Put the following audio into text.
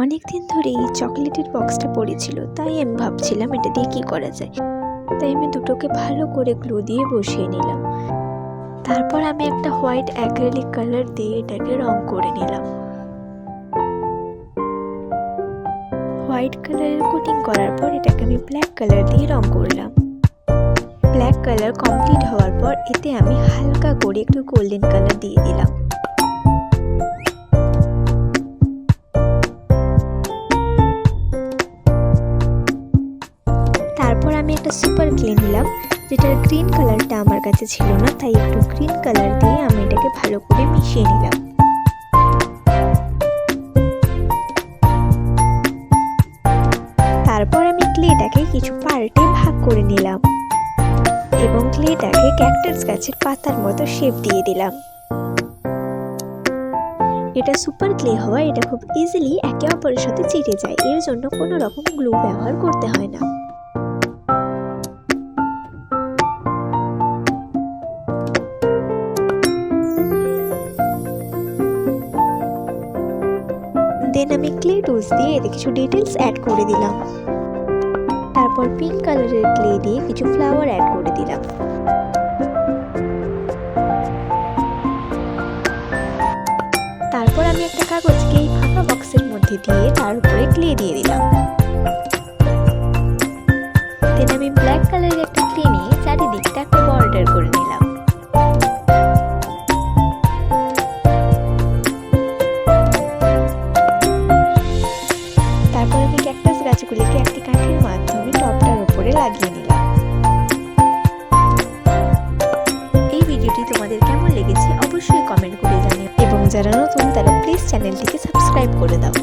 অনেক দিন ধরেই এই চকলেটের বক্সটা পড়েছিল, তাই আমি ভাবছিলাম এটা দিয়ে কী করা যায়। তাই আমি দুটোকে ভালো করে গ্লু দিয়ে বসিয়ে নিলাম। তারপর আমি একটা হোয়াইট অ্যাক্রিলিক কালার দিয়ে এটাকে রং করে নিলাম। হোয়াইট কালারের কোটিং করার পর এটাকে আমি ব্ল্যাক কালার দিয়ে রং করলাম। ব্ল্যাক কালার কমপ্লিট হওয়ার পর এতে আমি হালকা করে একটু গোল্ডেন কালার দিয়ে দিলাম। তারপর আমি একটা সুপার গ্লে নিলাম, যেটার গ্রিন কালারটা আমার কাছে ছিল না, তাই একটু গ্রিন কালার দিয়ে আমি এটাকে ভালো করে মিশিয়ে নিলাম। তারপর আমি ক্লেটাকে কিছু পার্টে ভাগ করে নিলাম এবং ক্লেটাকে ক্যাকটাস গাছের পাতার মতো শেপ দিয়ে দিলাম। এটা সুপার ক্লে হওয়ায় এটা খুব ইজিলি একে অপরের সাথে চিটে যায়, এর জন্য কোনো রকম গ্লু ব্যবহার করতে হয় না। দেন আমি ক্লে টুলস দিয়ে এতে কিছু ডিটেলস অ্যাড করে দিলাম। তারপর পিঙ্ক কালারের ক্লে দিয়ে কিছু ফ্লাওয়ার অ্যাড করে দিলাম। তারপর আমি একটা কাগজকে এই ফাঁকা বক্সের মধ্যে দিয়ে তার উপরে ক্লে দিয়ে দিলাম। দেন আমি ব্ল্যাক কালারের একটা ক্লে নিয়ে চারিদিকটা একটা বর্ডার করে নিলাম। তারপর আমি ক্যাকটাস গাছগুলিকে একটি কাঠের মাধ্যমে টপটার উপরে লাগিয়ে নিলাম। এই ভিডিওটি তোমাদের কেমন লেগেছে অবশ্যই কমেন্ট করে জানিও এবং যারা নতুন তারা প্লিজ চ্যানেলটিকে সাবস্ক্রাইব করে দাও।